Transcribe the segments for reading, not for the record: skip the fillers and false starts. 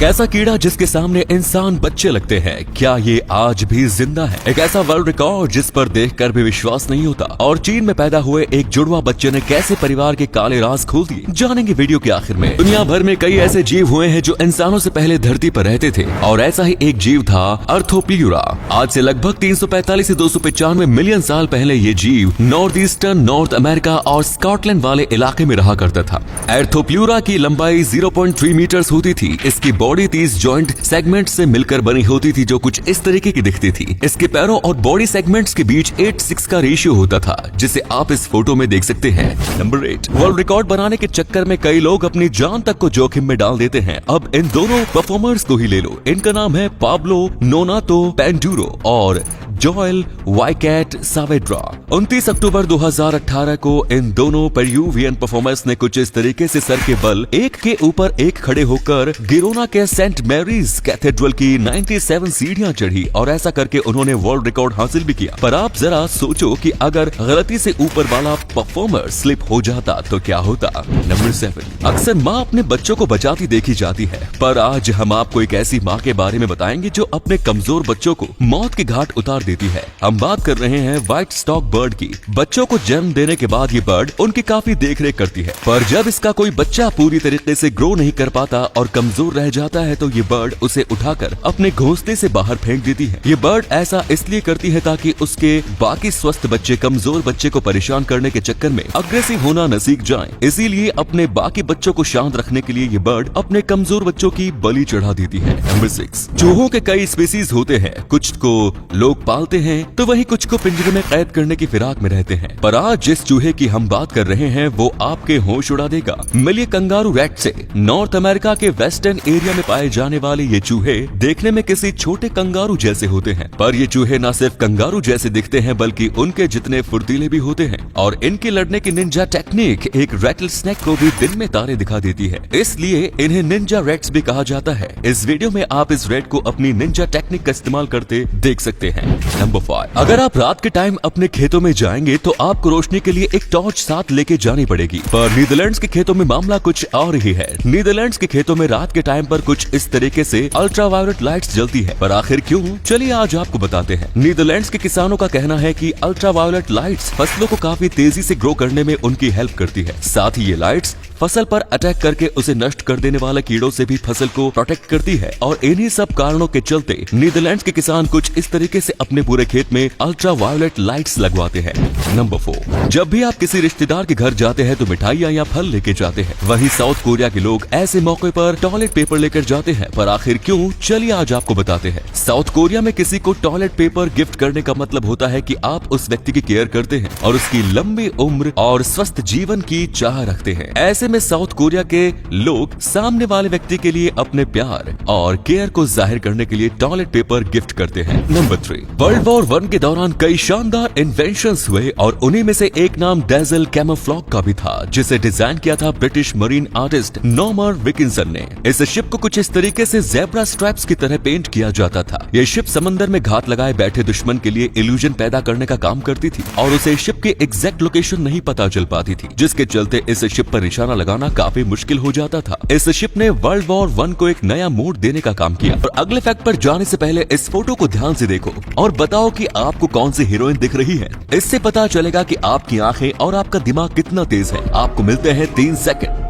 एक ऐसा कीड़ा जिसके सामने इंसान बच्चे लगते हैं, क्या ये आज भी जिंदा है? एक ऐसा वर्ल्ड रिकॉर्ड जिस पर देखकर भी विश्वास नहीं होता। और चीन में पैदा हुए एक जुड़वा बच्चे ने कैसे परिवार के काले राज खोल दिए, जानेंगे वीडियो के आखिर में। दुनिया भर में कई ऐसे जीव हुए हैं जो इंसानों से पहले धरती पर रहते थे, और ऐसा ही एक जीव था अर्थोप्लियूरा। आज से लगभग 345 से 295 मिलियन साल पहले ये जीव नॉर्थ ईस्टर्न नॉर्थ अमेरिका और स्कॉटलैंड वाले इलाके में रहा करता था। अर्थोप्लियूरा की लंबाई 0.3 मीटर्स होती थी। इसकी बॉडी 30 जॉइंट सेगमेंट से मिलकर बनी होती थी, जो कुछ इस तरीके की दिखती थी। इसके पैरों और बॉडी सेगमेंट्स के बीच 8:6 का रेशियो होता था, जिसे आप इस फोटो में देख सकते हैं। नंबर 8, वर्ल्ड रिकॉर्ड बनाने के चक्कर में कई लोग अपनी जान तक को जोखिम में डाल देते हैं। अब इन दोनों परफॉर्मर्स को ही ले लो। इनका नाम है पाब्लो नोनातो पेंडुरो और जोएल वाइकैट सावेड्रा। 29 अक्टूबर 2018 को इन दोनों पेरुवियन परफॉर्मर्स ने कुछ इस तरीके से सर के बल एक के ऊपर एक खड़े होकर गिरोना के सेंट मैरीज कैथेड्रल की 97 सीढ़ियां चढ़ी, और ऐसा करके उन्होंने वर्ल्ड रिकॉर्ड हासिल भी किया। पर आप जरा सोचो कि अगर गलती से ऊपर वाला परफॉर्मर स्लिप हो जाता तो क्या होता। नंबर 7, अक्सर माँ अपने बच्चों को बचाती देखी जाती है, पर आज हम आपको एक ऐसी माँ के बारे में बताएंगे जो अपने कमजोर बच्चों को मौत के घाट उतार देती है। हम बात कर रहे हैं व्हाइट स्टॉक बर्ड की। बच्चों को जन्म देने के बाद ये बर्ड उनकी काफी देखरेख करती है, पर जब इसका कोई बच्चा पूरी तरीके से ग्रो नहीं कर पाता और कमजोर रह जाता है तो ये बर्ड उसे उठाकर अपने घोंसले से बाहर फेंक देती है। ये बर्ड ऐसा इसलिए करती है ताकि उसके बाकी स्वस्थ बच्चे कमजोर बच्चे को परेशान करने के चक्कर में अग्रेसिव होना न सीख जाएं। इसीलिए अपने बाकी बच्चों को शांत रखने के लिए ये बर्ड अपने कमजोर बच्चों की बलि चढ़ा देती है। नंबर 6, चूहों के कई स्पीसीज होते हैं। कुछ को लोग पालते हैं तो वही कुछ को पिंजरे में कैद करने की फिराक में रहते हैं। पर आज जिस चूहे की हम बात कर रहे हैं वो आपके होश उड़ा देगा। मिलिए कंगारू रैट से। नॉर्थ अमेरिका के वेस्टर्न एरिया में पाए जाने वाले ये चूहे देखने में किसी छोटे कंगारू जैसे होते हैं, पर ये चूहे न सिर्फ कंगारू जैसे दिखते हैं बल्कि उनके जितने फुर्तीले भी होते हैं। और इनके लड़ने की निंजा टेक्निक एक रैटल स्नेक को भी दिन में तारे दिखा देती है, इसलिए इन्हें निंजा रैट्स भी कहा जाता है। इस वीडियो में आप इस रैट को अपनी निंजा टेक्निक का इस्तेमाल करते देख सकते हैं। नंबर 5, अगर आप रात के टाइम अपने खेतों में जाएंगे तो आपको रोशनी के लिए एक टॉर्च साथ लेके जानी पड़ेगी, पर नीदरलैंड्स के खेतों में मामला कुछ और ही है। नीदरलैंड्स के खेतों में रात के टाइम पर कुछ इस तरीके से अल्ट्रावायलेट लाइट्स जलती है, पर आखिर क्यों, चलिए आज आपको बताते हैं। नीदरलैंड्स के किसानों का कहना है कि अल्ट्रावायलेट लाइट्स फसलों को काफी तेजी से ग्रो करने में उनकी हेल्प करती है। साथ ही ये लाइट्स फसल पर अटैक करके उसे नष्ट कर देने वाले कीड़ों से भी फसल को प्रोटेक्ट करती है, और इन्हीं सब कारणों के चलते नीदरलैंड्स के किसान कुछ इस तरीके से अपने पूरे खेत में अल्ट्रावायलेट लाइट्स लगवाते हैं। नंबर 4, जब भी आप किसी रिश्तेदार के घर जाते हैं तो मिठाइयाँ या फल लेके जाते हैं। वहीं साउथ कोरिया के लोग ऐसे मौके पर टॉयलेट पेपर लेकर जाते हैं, पर आखिर क्यों, चलिए आज आपको बताते हैं। साउथ कोरिया में किसी को टॉयलेट पेपर गिफ्ट करने का मतलब होता है कि आप उस व्यक्ति की केयर करते हैं और उसकी लंबी उम्र और स्वस्थ जीवन की चाह रखते हैं। ऐसे में साउथ कोरिया के लोग सामने वाले व्यक्ति के लिए अपने प्यार और केयर को जाहिर करने के लिए टॉयलेट पेपर गिफ्ट करते हैं। नंबर 3, वर्ल्ड वॉर 1 के दौरान कई शानदार इन्वेंशंस हुए, और उन्हीं में से एक नाम डेजल कैमोफ्लॉग का भी था, जिसे डिजाइन किया था ब्रिटिश मरीन आर्टिस्ट नॉर्मन विकिंसन ने। इस शिप को कुछ इस तरीके से ज़ेब्रा स्ट्रैप्स की तरह पेंट किया जाता था। यह शिप समंदर में घात लगाए बैठे दुश्मन के लिए इल्यूजन पैदा करने का काम करती थी, और उसे शिप की एग्जैक्ट लोकेशन नहीं पता चल पाती थी, जिसके चलते इस शिप पर निशाना लगाना काफी मुश्किल हो जाता था। इस शिप ने वर्ल्ड वॉर 1 को एक नया मोड़ देने का काम किया। और अगले फैक्ट पर जाने से पहले इस फोटो को ध्यान से देखो और बताओ कि आपको कौन सी हीरोइन दिख रही है। इससे पता चलेगा कि आपकी आंखें और आपका दिमाग कितना तेज है। आपको मिलते हैं 3 सेकंड।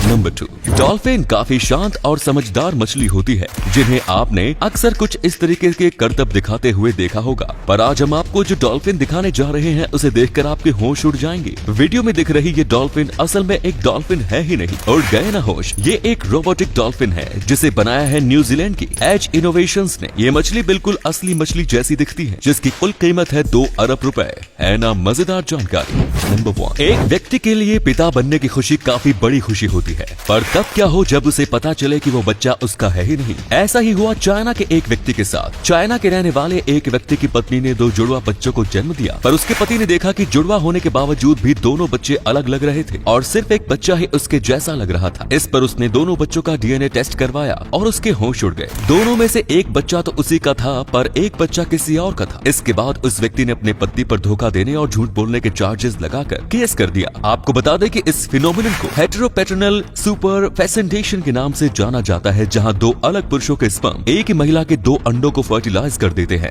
नंबर 2, डॉल्फिन काफी शांत और समझदार मछली होती है, जिन्हें आपने अक्सर कुछ इस तरीके के करतब दिखाते हुए देखा होगा। पर आज हम आपको जो डॉल्फिन दिखाने जा रहे हैं उसे देखकर आपके होश उड़ जाएंगे। वीडियो में दिख रही ये डॉल्फिन असल में एक डॉल्फिन है ही नहीं। उड़ गए ना होश, ये एक रोबोटिक डॉल्फिन है जिसे बनाया है न्यूजीलैंड की एज इनोवेशंस ने। ये मछली बिल्कुल असली मछली जैसी दिखती है, जिसकी कुल कीमत है 2 अरब रुपए। है ना मजेदार जानकारी। नंबर 1, एक व्यक्ति के लिए पिता बनने की खुशी काफी बड़ी खुशी होती है, पर तब क्या हो जब उसे पता चले कि वो बच्चा उसका है ही नहीं। ऐसा ही हुआ चाइना के एक व्यक्ति के साथ। चाइना के रहने वाले एक व्यक्ति की पत्नी ने 2 जुड़वा बच्चों को जन्म दिया, पर उसके पति ने देखा कि जुड़वा होने के बावजूद भी दोनों बच्चे अलग लग रहे थे और सिर्फ एक बच्चा ही उसके जैसा लग रहा था। इस पर उसने दोनों बच्चों का डीएनए टेस्ट करवाया और उसके होश उड़ गए। दोनों में से एक बच्चा तो उसी का था, पर एक बच्चा किसी और का था। इसके बाद उस व्यक्ति ने अपनी पत्नी पर धोखा देने और झूठ बोलने के चार्जेस लगाकर केस कर दिया। आपको बता दें कि इस फिनोमिनन को हेटेरोपैटर्नल खेल सुपर फेसेंटेशन के नाम से जाना जाता है, जहां दो अलग पुरुषों के स्पर्म एक ही महिला के दो अंडों को फर्टिलाइज कर देते हैं।